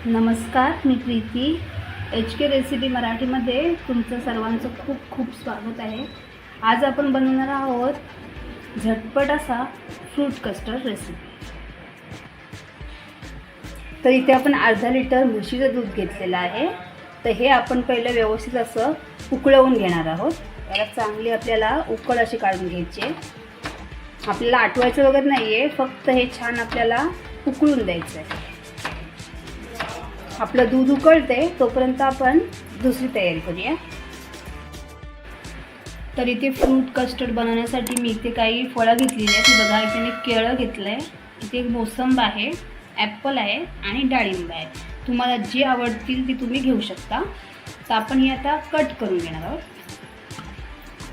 नमस्कार, मी Preeti. HK recipe मराठीमध्ये तुमचं सर्वांचं खूप खूप स्वागत आहे. आज आपण बनवणार आहोत झटपट असा फ्रूट कस्टर्ड रेसिपी. तर इथे आपण अर्धा लिटर म्हशीचं दूध घेतलेलं आहे. तर हे आपण पहिलं व्यवस्थित असं उकळवून घेणार आहोत. याला चांगली आपल्याला उकळ अशी काढून घ्यायची आहे. आपल्याला आटवायचं वगैरे नाही आहे, फक्त हे छान आपल्याला उकळून द्यायचं आहे. आपलं दूध उकळते तोपर्यंत आपण दुसरी तयारी करूया. तर इथे फ्रूट कस्टर्ड बनवण्यासाठी मी इथे काही फळं घेतलेली आहेत. बघा, इथे मी केळं घेतलं आहे, इथे एक मोसंबी आहे, ॲपल आहे आणि डाळिंब आहे. तुम्हाला जे आवडतील ती तुम्ही घेऊ शकता. तर आपण हे आता कट करून घेणार आहोत.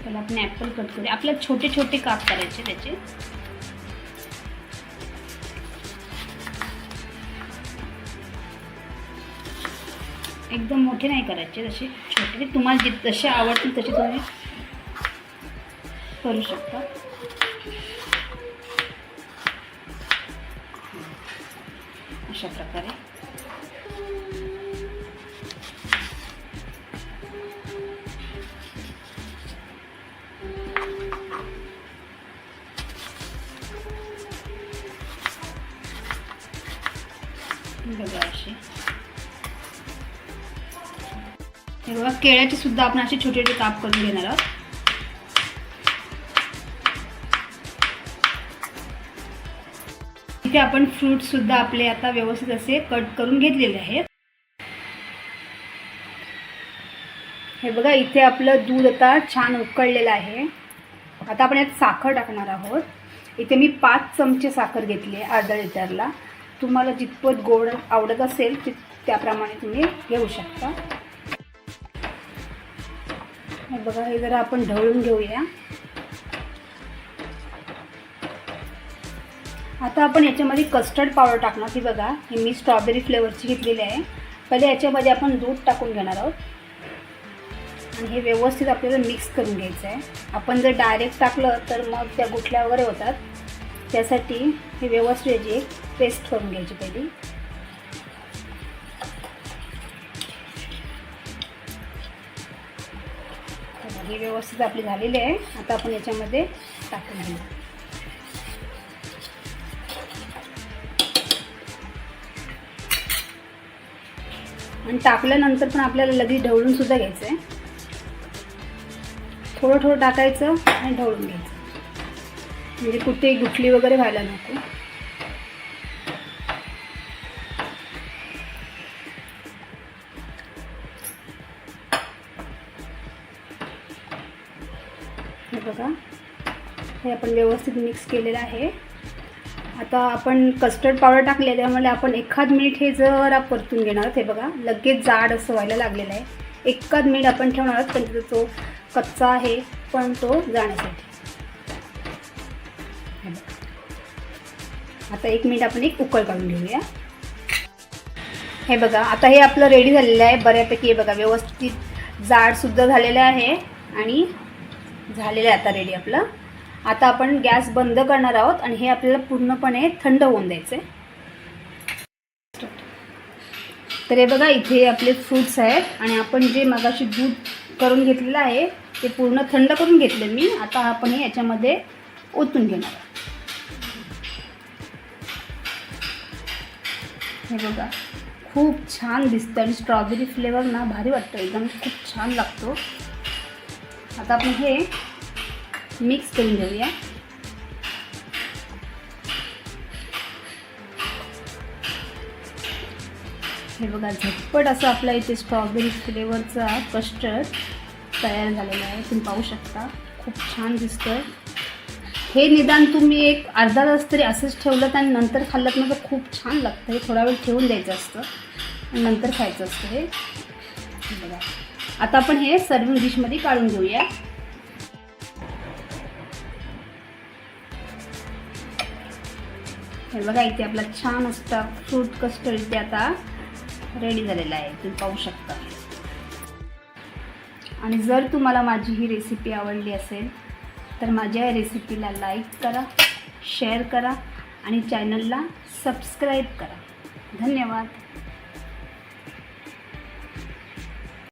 पहिला आपण ॲपल कट करूया. आपल्याला छोटे छोटे काप करायचे त्याचे. एकदम मोठे नाही करायचे, जसे छोटे तुम्हाला जसे आवडतील तसे तुम्ही करू शकता. अशा प्रकारे बघा असे. हे बघा, केळ्याचे सुद्धा आपण असे छोटे छोटे काप करून घेणार आहोत. इथे आपण फ्रूट सुद्धा आपले आता व्यवस्थित असे कट करून घेतलेले आहेत. हे बघा, इथे आपलं दूध आता छान उकळलेलं आहे. आता आपण यात साखर टाकणार आहोत. इथे मी 5 चमचे साखर घेतली आहे अर्धा लिटरला. तुम्हाला जितपत गोड आवडत असेल त्याप्रमाणे तुम्ही घेऊ शकता. हे बघा, हे जरा आपण ढवळून घेऊया. आता आपण याच्यामध्ये कस्टर्ड पावडर टाकणार. ती बघा, ही मी स्ट्रॉबेरी फ्लेवरची घेतलेली आहे. पहिले याच्यामध्ये आपण दूध टाकून घेणार आहोत आणि हे व्यवस्थित आपल्याला मिक्स करून घ्यायचं आहे. आपण जर डायरेक्ट टाकलं तर मग त्या गुठल्या वगैरे होतात. त्यासाठी हे व्यवस्थित याची एक पेस्ट करून घ्यायची पहिली. हे व्यवस्थित आपली झालेली आहे. आता आपण याच्यामध्ये टाकून घेऊ. आणि टाकल्यानंतर पण आपल्याला लगेच ढवळून सुद्धा घ्यायचं आहे. थोडं थोडं टाकायचं आणि ढवळून घ्यायचं, म्हणजे कुठे गुठली वगैरे व्हायला नको. हे बघा, हे आपण व्यवस्थित मिक्स केलेलं आहे. आता आपण कस्टर्ड पावडर टाकले, त्यामुळे आपण 1 मिनिट हे जरा परतून घेणार आहोत. हे बघा, लगेच जाड असं व्हायला लागलेलं आहे. 1 मिनिट आपण ठेवणार आहोत, पण तो कच्चा आहे पण तो जाण्यासाठी. आता 1 मिनिट आपण एक उकळ काढून घेऊया. हे बघा, आता हे आपलं रेडी झालेलं आहे बऱ्यापैकी. हे बघा, व्यवस्थित जाडसुद्धा झालेलं आहे आणि झालेलं आहे आता रेडी आपलं. आता आपण गॅस बंद करणार आहोत आणि हे आपल्याला पूर्णपणे थंड होऊन द्यायचं आहे. तर हे बघा, इथे आपले फ्रूट्स आहेत आणि आपण जे मगाशी दूध करून घेतलेलं आहे ते पूर्ण थंड करून घेतले मी. आता आपण हे याच्यामध्ये ओतून घेणार आहोत. हे बघा, खूप छान दिसतं आणि स्ट्रॉबेरी फ्लेवर ना भारी वाटतं, एकदम खूप छान लागतो. आता आपण हे मिक्स करून घेऊया. हे बघा, झटपट असं आपला इथे स्ट्रॉबेरी फ्लेवरचा कस्टर्ड तयार झालेला आहे. तुम्ही पाहू शकता, खूप छान दिसतं. हे निदान तुम्ही एक अर्धा तास तरी असंच ठेवलं आणि नंतर खाल्लं ना तर खूप छान लागतं. हे थोडा वेळ ठेवून द्यायचं असतं आणि नंतर खायचं असतं. हे बघा, आता आपण हे सर्विंग डिशमध्ये काढून घेऊया. हे बघा, इथे आपला छान असता फ्रूट कस्टर्ड इथे आता रेडी झालेला आहे, तुम्ही पाहू शकता. आणि जर तुम्हाला माझी ही रेसिपी आवडली असेल तर माझ्या या रेसिपीला लाईक करा, शेअर करा आणि चॅनलला सबस्क्राईब करा. धन्यवाद.